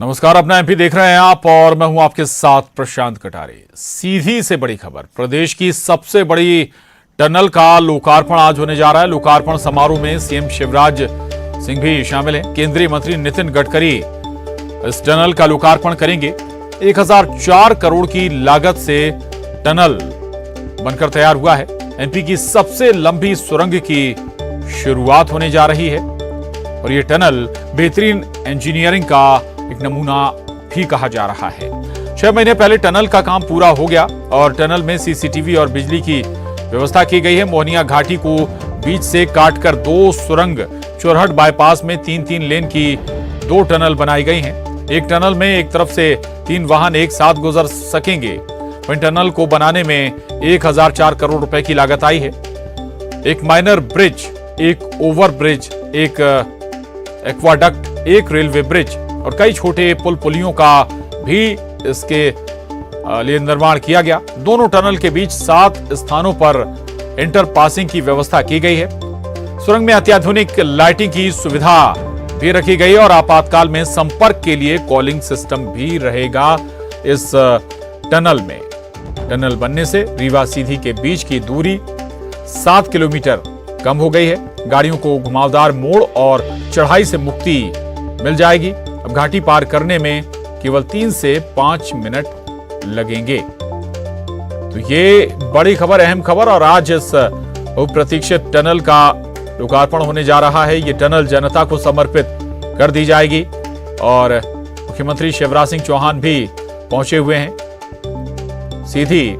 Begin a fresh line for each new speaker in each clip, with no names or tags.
नमस्कार, अपना एमपी देख रहे हैं आप और मैं हूं आपके साथ प्रशांत कटारे। सीधी से बड़ी खबर, प्रदेश की सबसे बड़ी टनल का लोकार्पण आज होने जा रहा है। लोकार्पण समारोह में सीएम शिवराज सिंह भी शामिल हैं। केंद्रीय मंत्री नितिन गडकरी इस टनल का लोकार्पण करेंगे। 1004 करोड़ की लागत से टनल बनकर तैयार हुआ है। एमपी की सबसे लंबी सुरंग की शुरुआत होने जा रही है और यह टनल बेहतरीन इंजीनियरिंग का एक नमूना भी कहा जा रहा है। 6 महीने पहले टनल का काम पूरा हो गया और टनल में सीसीटीवी और बिजली की व्यवस्था की गई है। मोहनिया घाटी को बीच से काटकर 2 सुरंग, चोरहट बाईपास में 3-3 लेन की 2 टनल बनाई गई हैं। एक टनल में एक तरफ से 3 वाहन एक साथ गुजर सकेंगे। वहीं टनल को बनाने में 1004 करोड़ रुपए की लागत आई है। एक माइनर ब्रिज, एक ओवर ब्रिज, एक एक्वाडक्ट, एक रेलवे ब्रिज और कई छोटे पुल पुलियों का भी इसके लिए निर्माण किया गया। दोनों टनल के बीच 7 स्थानों पर इंटर पासिंग की व्यवस्था की गई है। सुरंग में अत्याधुनिक लाइटिंग की सुविधा भी रखी गई है और आपातकाल में संपर्क के लिए कॉलिंग सिस्टम भी रहेगा इस टनल में। टनल बनने से रीवा सीधी के बीच की दूरी 7 किलोमीटर कम हो गई है। गाड़ियों को घुमावदार मोड़ और चढ़ाई से मुक्ति मिल जाएगी। अब घाटी पार करने में केवल 3 से 5 मिनट लगेंगे। तो ये बड़ी खबर, अहम खबर, और आज इस बहुप्रतीक्षित टनल का लोकार्पण होने जा रहा है। ये टनल जनता को समर्पित कर दी जाएगी और मुख्यमंत्री शिवराज सिंह चौहान भी पहुंचे हुए हैं। सीधी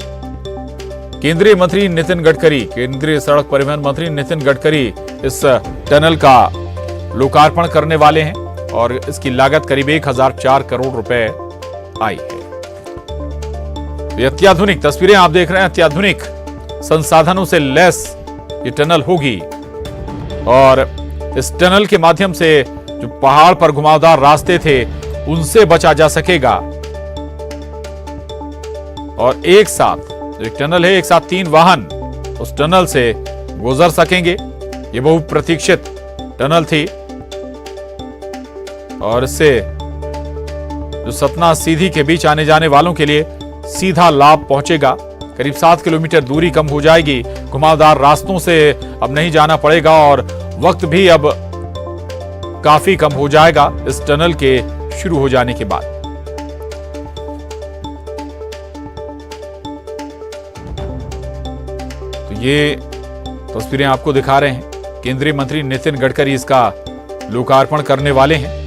केंद्रीय मंत्री नितिन गडकरी, केंद्रीय सड़क परिवहन मंत्री नितिन गडकरी इस टनल का लोकार्पण करने वाले हैं और इसकी लागत करीब 1004 करोड़ रुपए आई है। ये अत्याधुनिक तस्वीरें आप देख रहे हैं, अत्याधुनिक संसाधनों से लैस ये टनल होगी और इस टनल के माध्यम से जो पहाड़ पर घुमावदार रास्ते थे उनसे बचा जा सकेगा और एक साथ एक टनल है, एक साथ 3 वाहन उस टनल से गुजर सकेंगे। ये बहुप्रतीक्षित टनल थी और इससे जो सतना सीधी के बीच आने जाने वालों के लिए सीधा लाभ पहुंचेगा। करीब 7 किलोमीटर दूरी कम हो जाएगी। घुमावदार रास्तों से अब नहीं जाना पड़ेगा और वक्त भी अब काफी कम हो जाएगा इस टनल के शुरू हो जाने के बाद। तो ये तस्वीरें आपको दिखा रहे हैं। केंद्रीय मंत्री नितिन गडकरी इसका लोकार्पण करने वाले हैं।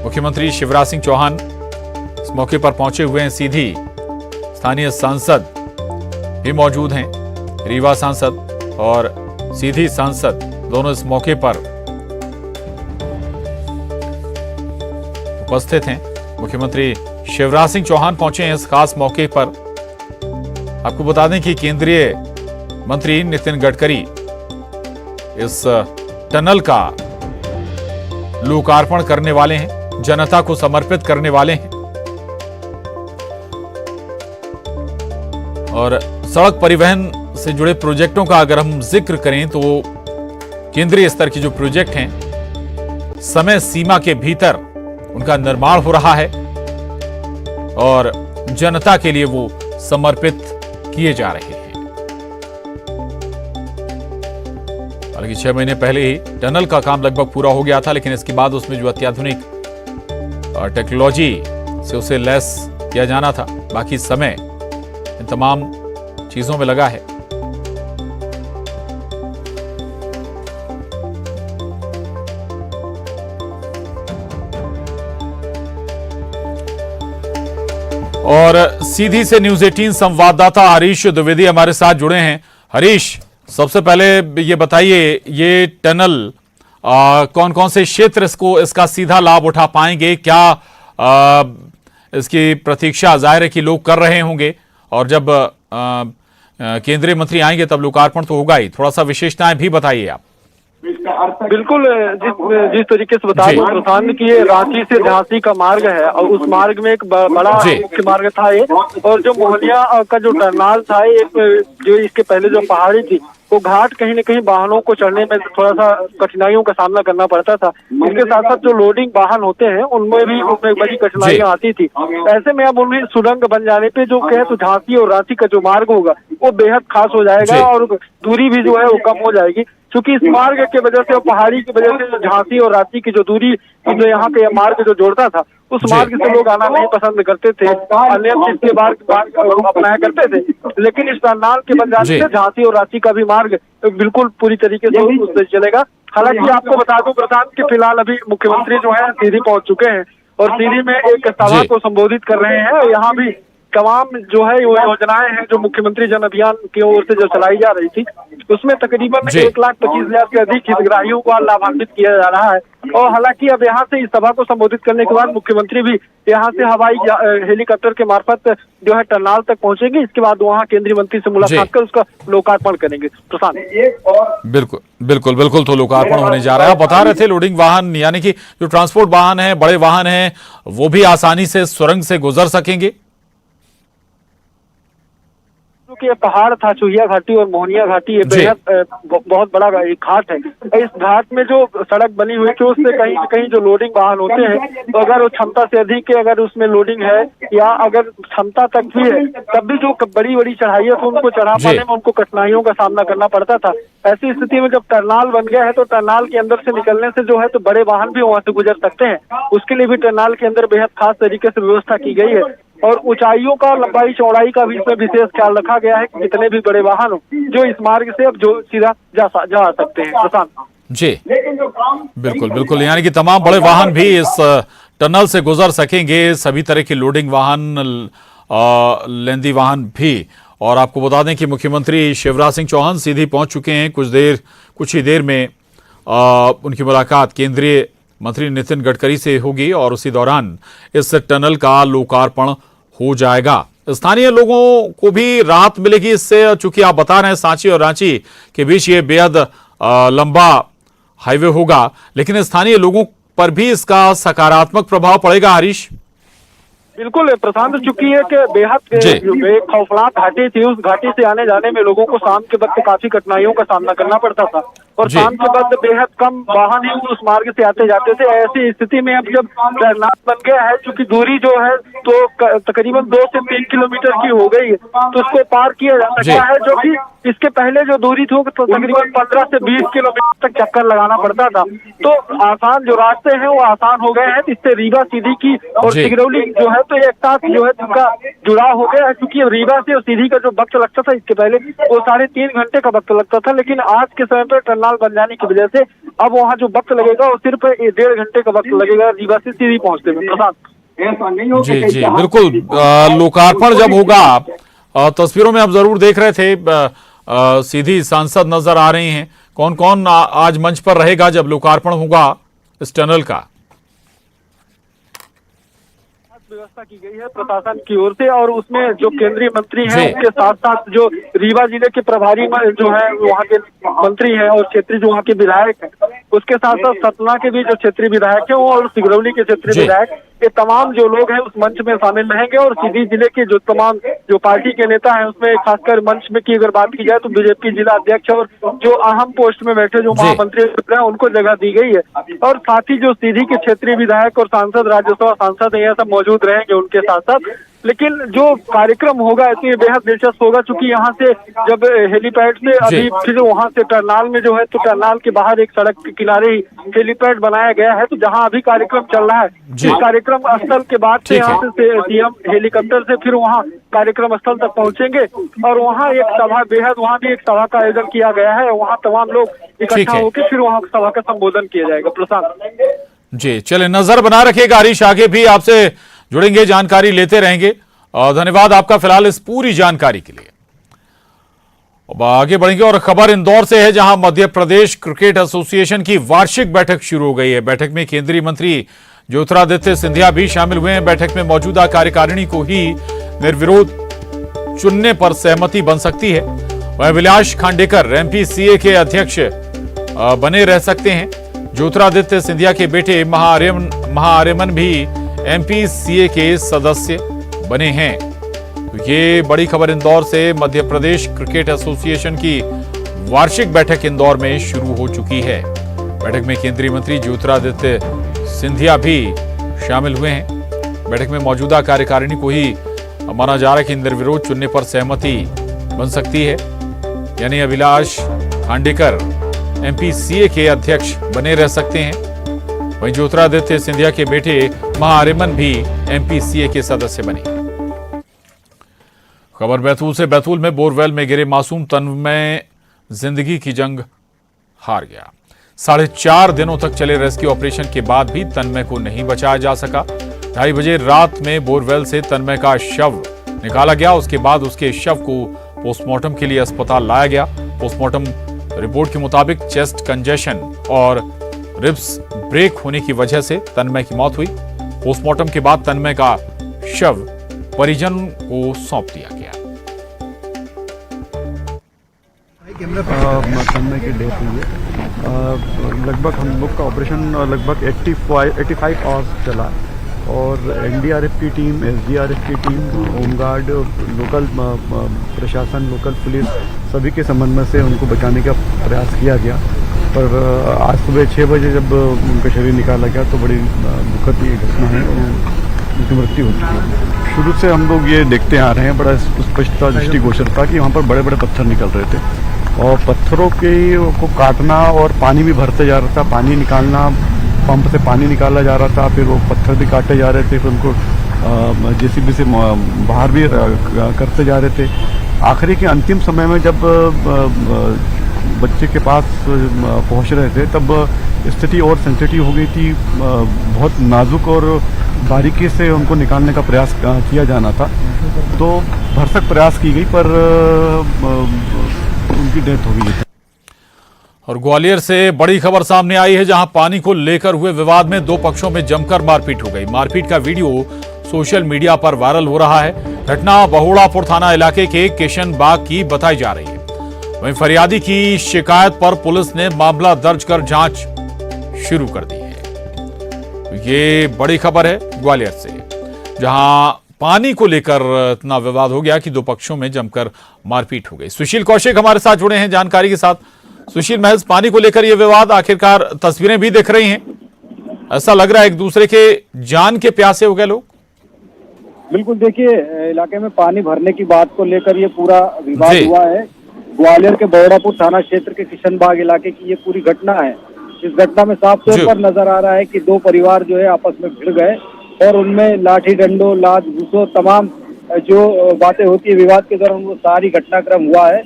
मुख्यमंत्री शिवराज सिंह चौहान इस मौके पर पहुंचे हुए हैं। सीधी स्थानीय सांसद भी मौजूद हैं। रीवा सांसद और सीधी सांसद दोनों इस मौके पर उपस्थित हैं। मुख्यमंत्री शिवराज सिंह चौहान पहुंचे हैं इस खास मौके पर। आपको बता दें कि केंद्रीय मंत्री नितिन गडकरी इस टनल का लोकार्पण करने वाले हैं, जनता को समर्पित करने वाले हैं। और सड़क परिवहन से जुड़े प्रोजेक्टों का अगर हम जिक्र करें तो केंद्रीय स्तर के जो प्रोजेक्ट हैं समय सीमा के भीतर उनका निर्माण हो रहा है और जनता के लिए वो समर्पित किए जा रहे हैं। हालांकि 6 महीने पहले ही टनल का काम लगभग पूरा हो गया था, लेकिन इसके बाद उसमें जो अत्याधुनिक टेक्नोलॉजी से उसे लैस किया जाना था, बाकी समय इन तमाम चीजों में लगा है। और सीधी से न्यूज 18 संवाददाता हरीश द्विवेदी हमारे साथ जुड़े हैं। हरीश, सबसे पहले ये बताइए, ये टनल कौन कौन से क्षेत्र इसका सीधा लाभ उठा पाएंगे? क्या इसकी प्रतीक्षा जाहिर है कि लोग कर रहे होंगे और जब केंद्रीय मंत्री आएंगे तब लोकार्पण तो होगा ही। थोड़ा सा विशेषताएं भी बताइए आप।
बिल्कुल, जिस तरीके से बताया प्रधान की ये रांची से झांसी का मार्ग है और उस मार्ग में एक बड़ा मुख्य मार्ग था ये, और जो मोहनिया का जो टर्मिनल था एक जो इसके पहले जो पहाड़ी थी वो घाट कहीं न कहीं वाहनों को चढ़ने में थोड़ा सा कठिनाइयों का सामना करना पड़ता था। इसके साथ साथ जो लोडिंग वाहन होते हैं उनमें भी उनमें बड़ी कठिनाइयां आती थी। ऐसे में अब उन्हें सुरंग बन जाने पे जो कहे तो झांसी और रांची का जो मार्ग होगा वो बेहद खास हो जाएगा और दूरी भी जो है वो कम हो जाएगी, क्योंकि इस मार्ग के वजह से और पहाड़ी की वजह से जो झांसी और रांची की जो दूरी जो यहाँ पे मार्ग जो जोड़ता था उस मार्ग से लोग आना नहीं पसंद करते थे, अन्य इसके मार्ग अपनाया करते थे। लेकिन इस टर्मिनल के बन जाने से झांसी और रांची का भी मार्ग बिल्कुल पूरी तरीके से उससे चलेगा। हालांकि आपको बता दूं प्रशांत कि फिलहाल अभी मुख्यमंत्री जो है सीधी पहुंच चुके हैं और सीधी में एक सभा को संबोधित कर रहे हैं। यहाँ भी तमाम जो है वो योजनाएं हैं जो मुख्यमंत्री जन अभियान की ओर से जो चलाई जा रही थी उसमें तकरीबन 1,25,000 से अधिक हितग्राहियों को लाभान्वित किया जा रहा है। और हालांकि अब यहाँ से इस सभा को संबोधित करने के बाद मुख्यमंत्री भी यहाँ से हवाई हेलीकॉप्टर के मार्फत जो है टर्नाल तक पहुंचेंगे। इसके बाद वहाँ केंद्रीय मंत्री से मुलाकात कर उसका लोकार्पण करेंगे। प्रशांत
बिल्कुल बिल्कुल बिल्कुल तो लोकार्पण होने जा रहा है। आप बता रहे थे लोडिंग वाहन यानी कि जो ट्रांसपोर्ट वाहन है, बड़े वाहन है, वो भी आसानी से सुरंग से गुजर सकेंगे।
ये पहाड़ था चुहिया घाटी और मोहनिया घाटी, ये बेहद बहुत बड़ा एक घाट है। इस घाट में जो सड़क बनी हुई थी उससे कहीं कहीं जो लोडिंग वाहन होते हैं तो अगर वो क्षमता से अधिक है, अगर उसमें लोडिंग है या अगर क्षमता तक भी है तब भी जो बड़ी बड़ी चढ़ाइयां थी उनको चढ़ा पाने में उनको कठिनाइयों का सामना करना पड़ता था। ऐसी स्थिति में जब टर्नाल बन गया है तो टर्नाल के अंदर से निकलने से जो है तो बड़े वाहन भी वहां से गुजर सकते हैं। उसके लिए भी टर्नाल के अंदर बेहद खास तरीके से व्यवस्था की गई है और ऊंचाइयों का, लंबाई चौड़ाई का भी इसमें विशेष ख्याल रखा गया है कि जितने भी बड़े वाहन हो जो इस मार्ग से अब जो सीधा जा सकते हैं। प्रशांत
जी बिल्कुल बिल्कुल, यानी कि तमाम बड़े वाहन भी इस टनल से गुजर सकेंगे, सभी तरह की लोडिंग वाहन, लेंदी वाहन भी। और आपको बता दें कि मुख्यमंत्री शिवराज सिंह चौहान सीधी पहुंच चुके हैं। कुछ ही देर में उनकी मुलाकात केंद्रीय मंत्री नितिन गडकरी से होगी और उसी दौरान इस टनल का लोकार्पण हो जाएगा। स्थानीय लोगों को भी राहत मिलेगी इससे, चूंकि आप बता रहे हैं सांची और रांची के बीच ये बेहद लंबा हाईवे होगा, लेकिन स्थानीय लोगों पर भी इसका सकारात्मक प्रभाव पड़ेगा। हरीश
बिल्कुल प्रशांत, चूंकि एक बेहद खौफनाक घाटी थी, उस घाटी से आने जाने में लोगों को शाम के वक्त काफी कठिनाइयों का सामना करना पड़ता था और शाम के वक्त बेहद कम वाहन ही उस मार्ग से आते जाते थे। ऐसी स्थिति में अब जब टर्नाल बन गया है, चूंकि दूरी जो है तो तकरीबन 2 से 3 किलोमीटर की हो गई है तो उसको पार किया जा सकता है, जो कि इसके पहले जो दूरी थी तो तकरीबन 15 से 20 किलोमीटर तक चक्कर लगाना पड़ता था। तो आसान जो रास्ते हैं वो आसान हो गए हैं। इससे रीवा सीधी की और सिगरौली जो है तो एक साथ जो है उनका जुड़ाव हो गया है, क्योंकि रीवा से और सीधी का जो वक्त लगता था इसके पहले वो 3.5 घंटे का वक्त लगता था, लेकिन आज के समय पर टर्नाल बन जाने की वजह से अब वहाँ जो वक्त लगेगा वो सिर्फ 1.5 घंटे का वक्त लगेगा रीवा से सीधी पहुँचने में। प्रसाद
जी जी बिल्कुल, लोकार्पण जब होगा, तस्वीरों में आप जरूर देख रहे थे, सीधी सांसद नजर आ रही हैं। कौन कौन आज मंच पर रहेगा जब लोकार्पण होगा इस टनल का?
व्यवस्था की गई है प्रशासन की ओर से और उसमें जो केंद्रीय मंत्री हैं उसके साथ साथ जो रीवा जिले के प्रभारी जो है वहाँ के मंत्री हैं और क्षेत्रीय जो वहाँ के विधायक हैं, उसके साथ साथ सतना के भी जो क्षेत्रीय विधायक हैं और सिगरौली के क्षेत्रीय विधायक, ये तमाम जो लोग हैं उस मंच में शामिल रहेंगे। और सीधी जिले के जो तमाम जो पार्टी के नेता हैं उसमें खासकर मंच में की अगर बात की जाए तो बीजेपी जिला अध्यक्ष और जो अहम पोस्ट में बैठे जो महामंत्री हैं उनको जगह दी गई है। और साथ ही जो सीधी के क्षेत्रीय विधायक और सांसद, राज्यसभा सांसद है, ये सब मौजूद रहेंगे उनके साथ साथ। लेकिन जो कार्यक्रम होगा इसमें बेहद दिलचस्प होगा, क्योंकि यहाँ से जब हेलीपैड से अभी फिर वहाँ से टर्नाल में जो है तो टर्नाल के बाहर एक सड़क के किनारे ही हेलीपैड बनाया गया है, तो जहाँ अभी कार्यक्रम चल रहा है इस कार्यक्रम स्थल के बाद से यहाँ से सीएम हेलीकॉप्टर से फिर वहाँ कार्यक्रम स्थल तक पहुँचेंगे और वहाँ एक सभा बेहद वहाँ भी एक सभा का आयोजन किया गया है। वहाँ तमाम लोग इकट्ठा होकर फिर वहाँ सभा का संबोधन किया जाएगा। प्रशांत
जी चले, नजर बना रखिएगा हरीश, आगे भी आपसे जुड़ेंगे, जानकारी लेते रहेंगे। और धन्यवाद आपका फिलहाल इस पूरी जानकारी के लिए। अब आगे बढ़ेंगे और खबर इंदौर से है, जहां मध्य प्रदेश क्रिकेट एसोसिएशन की वार्षिक बैठक शुरू हो गई है। बैठक में केंद्रीय मंत्री ज्योतिरादित्य सिंधिया भी शामिल हुए हैं। बैठक में मौजूदा कार्यकारिणी को ही निर्विरोध चुनने पर सहमति बन सकती है। वह विलास खांडेकर एमपीसीए के अध्यक्ष बने रह सकते हैं। ज्योतिरादित्य सिंधिया के बेटे महाआर्यमन भी एमपीसीए के सदस्य बने हैं। तो ये बड़ी खबर इंदौर से, मध्य प्रदेश क्रिकेट एसोसिएशन की वार्षिक बैठक इंदौर में शुरू हो चुकी है। बैठक में केंद्रीय मंत्री ज्योतिरादित्य सिंधिया भी शामिल हुए हैं। बैठक में मौजूदा कार्यकारिणी को ही माना जा रहा है कि निर्विरोध चुनने पर सहमति बन सकती है, यानी अभिलाष खांडेकर एमपीसीए के अध्यक्ष बने रह सकते हैं। वहीं ज्योतिरादित्य सिंधिया के बेटे महाआर्यमन भी एमपीसीए के सदस्य बने। खबर बैतूल से। बैतूल में बोरवेल में गिरे मासूम तन्मय जिंदगी की जंग हार गया। 4.5 दिनों तक चले रेस्क्यू ऑपरेशन के बाद भी तन्मय को नहीं बचाया जा सका। 2:30 बजे रात में बोरवेल से तन्मय का शव निकाला गया। उसके बाद उसके शव को पोस्टमार्टम के लिए अस्पताल लाया गया। पोस्टमार्टम रिपोर्ट के मुताबिक चेस्ट कंजेशन और रिब्स ब्रेक होने की वजह से तन्मय की मौत हुई। पोस्टमार्टम के बाद तन्मय का शव परिजन को सौंप दिया गया।
तन्मय की डेथ हुई है। लगभग हम लोग का ऑपरेशन लगभग 85 आवर्स चला और एनडीआरएफ की टीम, एसडीआरएफ की टीम, होमगार्ड, लोकल प्रशासन, लोकल पुलिस सभी के समन्वय से उनको बचाने का प्रयास किया गया। पर आज सुबह 6 बजे जब उनका शरीर निकाला गया तो बड़ी दुखद ये घटना है और उनकी मृत्यु हो चुकी है। शुरू से हम लोग ये देखते आ रहे हैं, बड़ा स्पष्टता दृष्टिगोचर था कि वहाँ पर बड़े बड़े पत्थर निकल रहे थे और पत्थरों को काटना और पानी भी भरते जा रहा था। पानी निकालना, पंप से पानी निकाला जा रहा था, फिर वो पत्थर भी काटे जा रहे थे, फिर उनको जेसीबी से बाहर भी करते जा रहे थे। आखिरी के अंतिम समय में जब बच्चे के पास पहुंच रहे थे तब स्थिति और सेंसिटिव हो गई थी। बहुत नाजुक और बारीकी से उनको निकालने का प्रयास किया जाना था, तो भरसक प्रयास की गई पर उनकी डेथ हो गई।
और ग्वालियर से बड़ी खबर सामने आई है, जहां पानी को लेकर हुए विवाद में 2 पक्षों में जमकर मारपीट हो गई। मारपीट का वीडियो सोशल मीडिया पर वायरल हो रहा है। घटना बहुड़ापुर थाना इलाके के किशन बाग की बताई जा रही है। वहीं फरियादी की शिकायत पर पुलिस ने मामला दर्ज कर जांच शुरू कर दी है। ये बड़ी खबर है ग्वालियर से, जहां पानी को लेकर इतना विवाद हो गया कि 2 पक्षों में जमकर मारपीट हो गई। सुशील कौशिक हमारे साथ जुड़े हैं जानकारी के साथ। सुशील, महज पानी को लेकर यह विवाद, आखिरकार तस्वीरें भी दिख रही हैं, ऐसा लग रहा है एक दूसरे के जान के प्यासे हो गए लोग।
बिल्कुल, देखिए इलाके में पानी भरने की बात को लेकर ये पूरा विवाद हुआ है। ग्वालियर के बौड़ापुर थाना क्षेत्र के किशनबाग इलाके की ये पूरी घटना है। इस घटना में साफ तौर पर नजर आ रहा है कि 2 परिवार जो है आपस में भिड़ गए और उनमें लाठी डंडो, लात घूसो, तमाम जो बातें होती है विवाद के दौरान वो सारी घटनाक्रम हुआ है।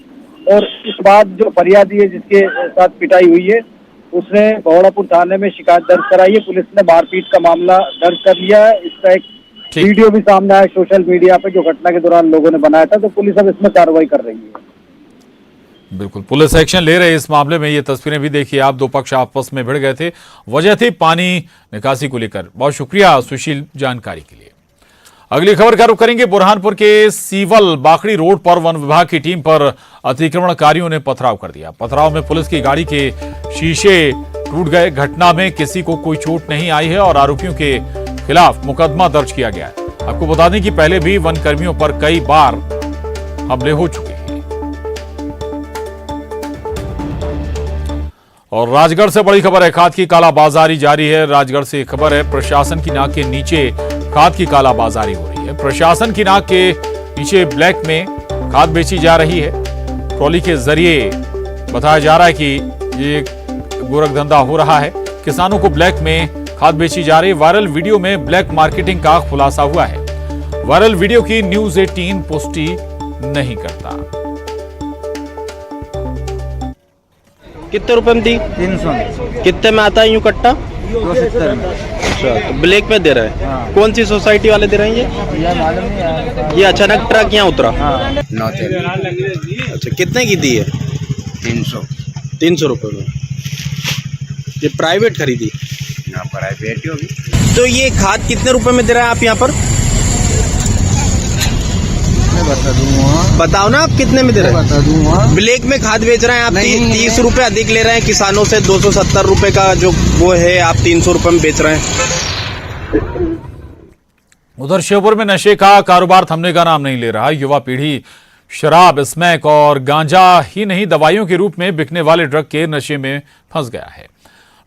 और इस बात जो फरियादी है जिसके साथ पिटाई हुई है उसने बौड़ापुर थाने में शिकायत दर्ज कराई है। पुलिस ने मारपीट का मामला दर्ज कर लिया है। इसका एक वीडियो भी सामने आया सोशल मीडिया पे जो घटना के दौरान लोगों ने बनाया था, तो पुलिस अब इसमें कार्रवाई कर रही है।
बिल्कुल, पुलिस एक्शन ले रही है इस मामले में। ये तस्वीरें भी देखिए आप, 2 पक्ष आपस में भिड़ गए थे, वजह थी पानी निकासी को लेकर। बहुत शुक्रिया सुशील जानकारी के लिए। अगली खबर का रुख करेंगे। बुरहानपुर के सीवल बाखड़ी रोड पर वन विभाग की टीम पर अतिक्रमणकारियों ने पथराव कर दिया। पथराव में पुलिस की गाड़ी के शीशे टूट गए। घटना में किसी को कोई चोट नहीं आई है और आरोपियों के खिलाफ मुकदमा दर्ज किया गया है। आपको बता दें कि पहले भी वन कर्मियों पर कई बार हमले हो चुके हैं। और राजगढ़ से बड़ी खबर है, खाद की कालाबाजारी जारी है। राजगढ़ से खबर है, प्रशासन की नाक के नीचे खाद की कालाबाजारी हो रही है। प्रशासन की नाक के नीचे ब्लैक में खाद बेची जा रही है। ट्रॉली के जरिए बताया जा रहा है कि ये गोरखधंधा हो रहा है। किसानों को ब्लैक में खाद बेची जा रही है। वायरल वीडियो में ब्लैक मार्केटिंग का खुलासा हुआ है। वायरल वीडियो की न्यूज़ 18 पुष्टि नहीं करता।
कितने रुपए में दी?
300।
कितने में आता है यूं कट्टा?
270 में।
अच्छा, तो ब्लैक में दे रहे हैं।
हाँ।
कौन सी सोसाइटी वाले दे रहे हैं ये?
यह मालूम नहीं है।
ये अचानक ट्रक यहाँ उतरा?
हाँ।
अच्छा, कितने की दी है? 300 रुपए में। ये प्राइवेट खरीदी?
प्राइवेट होगी।
तो ये खाद कितने रुपए में दे रहे हैं आप यहाँ पर?
मैं बता दूंगा।
बताओ ना, आप कितने में दे रहे हैं?
बता दूंगा।
ब्लैक में खाद बेच रहे हैं आप। 30 रुपए अधिक ले रहे हैं किसानों से। 270 रुपए का जो वो है, आप 300 रुपए में बेच रहे हैं।
उधर श्योपुर में नशे का कारोबार थमने का नाम नहीं ले रहा। युवा पीढ़ी शराब, स्मैक और गांजा ही नहीं, दवाइयों के रूप में बिकने वाले ड्रग के नशे में फंस गया है।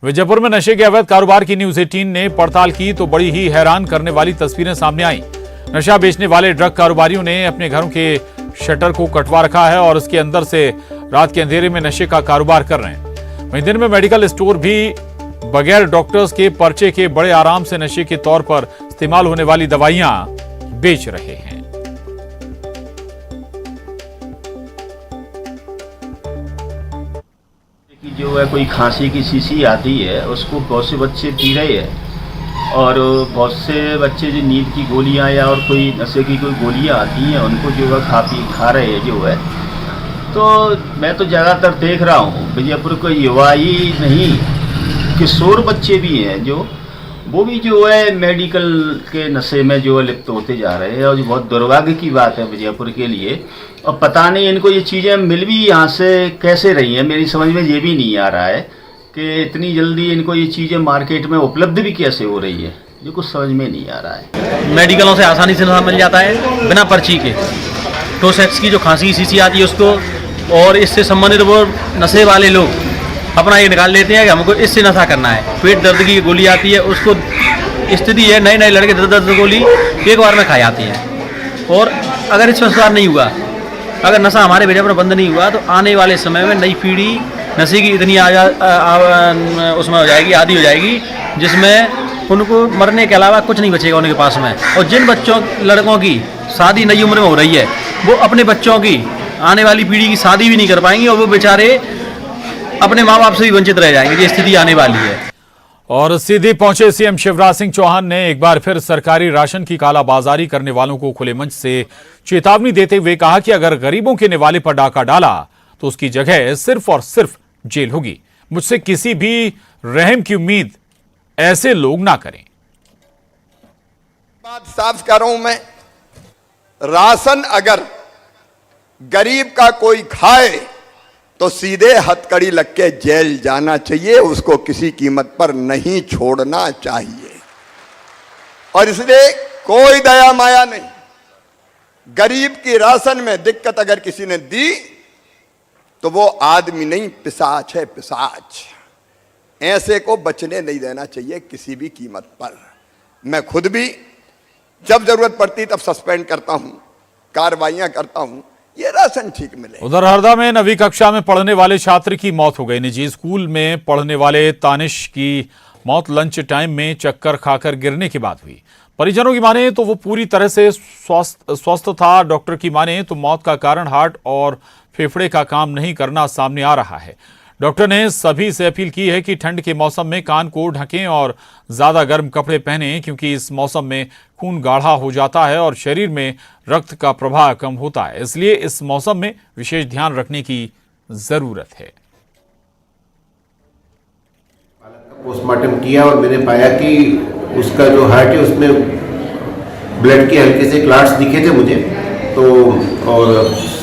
विजयपुर में नशे के अवैध कारोबार की न्यूज 18 ने पड़ताल की तो बड़ी ही हैरान करने वाली तस्वीरें सामने आई। नशा बेचने वाले ड्रग कारोबारियों ने अपने घरों के शटर को कटवा रखा है और उसके अंदर से रात के अंधेरे में नशे का कारोबार कर रहे हैं। वहीं दिन में मेडिकल स्टोर भी बगैर डॉक्टर्स के पर्चे के बड़े आराम से नशे के तौर पर इस्तेमाल होने वाली दवाइयां बेच रहे हैं।
जो है कोई खांसी की शीशी आती है उसको बहुत से बच्चे पी रहे हैं और बहुत से बच्चे जो नींद की गोलियां या और कोई नशे की कोई गोलियां आती हैं उनको जो है खा रहे हैं जो है। तो मैं तो ज़्यादातर देख रहा हूँ विजयपुर को युवा ही नहीं किशोर बच्चे भी हैं जो वो भी जो है मेडिकल के नशे में जो है लिप्त होते जा रहे हैं और जो बहुत दुर्भाग्य की बात है विजयपुर के लिए। और पता नहीं इनको ये चीज़ें मिल भी यहाँ से कैसे रही हैं, मेरी समझ में ये भी नहीं आ रहा है कि इतनी जल्दी इनको ये चीज़ें मार्केट में उपलब्ध भी कैसे हो रही है, ये कुछ समझ में नहीं आ रहा है।
मेडिकलों से आसानी से नशा मिल जाता है बिना पर्ची के। टोसेक्स की जो खांसी की शीशी आती है उसको और इससे संबंधित वो नशे वाले लोग अपना ये निकाल लेते हैं कि हमको इससे नशा करना है। पेट दर्द की गोली आती है, उसको स्थिति है नए नए लड़के दर्द गोली एक बार में खा जाती हैं। और अगर इसमें सुधार नहीं हुआ, अगर नशा हमारे विजयपुर में बंद नहीं हुआ तो आने वाले समय में नई पीढ़ी नशे की इतनी उसमें हो जाएगी, आदी हो जाएगी, जिसमें उनको मरने के अलावा कुछ नहीं बचेगा उनके पास में। और जिन बच्चों लड़कों की शादी नई उम्र में हो रही है वो अपने बच्चों की आने वाली पीढ़ी की शादी भी नहीं कर पाएंगे और वो बेचारे अपने माँ बाप से भी वंचित रह जाएंगे। ये स्थिति आने वाली है।
और सीधी पहुंचे सीएम शिवराज सिंह चौहान ने एक बार फिर सरकारी राशन की कालाबाजारी करने वालों को खुले मंच से चेतावनी देते हुए कहा कि अगर गरीबों के निवाले पर डाका डाला तो उसकी जगह सिर्फ और सिर्फ जेल होगी। मुझसे किसी भी रहम की उम्मीद ऐसे लोग ना करें।
बात साफ कर रहा हूं मैं, राशन अगर गरीब का कोई खाए तो सीधे हथकड़ी लग के जेल जाना चाहिए, उसको किसी कीमत पर नहीं छोड़ना चाहिए। और इसलिए कोई दया माया नहीं, गरीब की राशन में दिक्कत अगर किसी ने दी तो वो आदमी नहीं पिशाच है, पिशाच। ऐसे को बचने नहीं देना चाहिए किसी भी कीमत पर। मैं खुद भी जब जरूरत पड़ती तब सस्पेंड करता हूं, कार्रवाइयां करता हूं, ये राशन ठीक मिले।
उधर हरदा में 9वीं कक्षा में पढ़ने वाले छात्र की मौत हो गई। निजी स्कूल में पढ़ने वाले तानिश की मौत लंच टाइम में चक्कर खाकर गिरने के बाद हुई। परिजनों की माने तो वो पूरी तरह से स्वस्थ था। डॉक्टर की माने तो मौत का कारण हार्ट और फेफड़े का काम नहीं करना सामने आ रहा है। डॉक्टर ने सभी से अपील की है कि ठंड के मौसम में कान को ढकें और ज्यादा गर्म कपड़े पहनें, क्योंकि इस मौसम में खून गाढ़ा हो जाता है और शरीर में रक्त का प्रवाह कम होता है। इसलिए इस मौसम में विशेष ध्यान रखने की जरूरत है।
पोस्टमार्टम किया और मैंने पाया कि उसका जो हार्ट है उसमें ब्लड के हल्के से क्लाट्स दिखे थे मुझे, तो और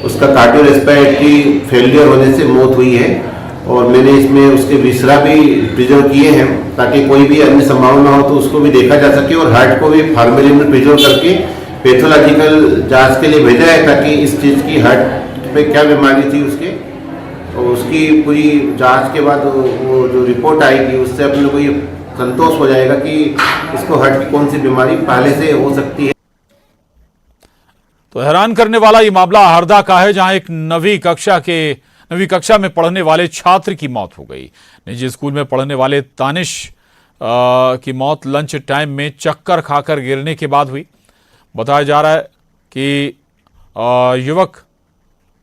उसका कार्डियो रेस्पिरेटरी फेलियर होने से मौत हुई है। और मैंने इसमें उसके विसरा भी प्रिजर्व किए हैं ताकि कोई भी अन्य संभावना हो तो उसको भी देखा जा सके, और हार्ट को भी फार्मेलिन में प्रिजर्व करके पैथोलॉजिकल जांच के लिए भेजा है ताकि इस चीज़ की हार्ट पे क्या बीमारी थी उसके, और उसकी पूरी जांच के बाद वो जो रिपोर्ट आएगी उससे अपने को ये संतोष हो जाएगा कि इसको हार्ट की कौन सी बीमारी पहले से हो सकती है।
तो हैरान करने वाला ये मामला हरदा का है, जहां एक 9वीं कक्षा में पढ़ने वाले छात्र की मौत हो गई। निजी स्कूल में पढ़ने वाले तानिश की मौत लंच टाइम में चक्कर खाकर गिरने के बाद हुई। बताया जा रहा है कि युवक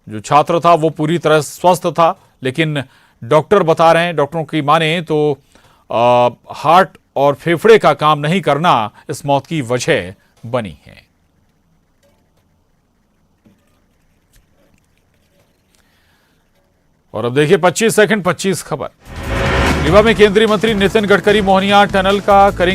जो छात्र था वो पूरी तरह स्वस्थ था, लेकिन डॉक्टर बता रहे हैं, डॉक्टरों की माने तो हार्ट और फेफड़े का काम नहीं करना इस मौत की वजह बनी है। और अब देखिए 25 सेकंड 25 खबर। रीवा में केंद्रीय मंत्री नितिन गडकरी मोहनिया टनल का करेंगे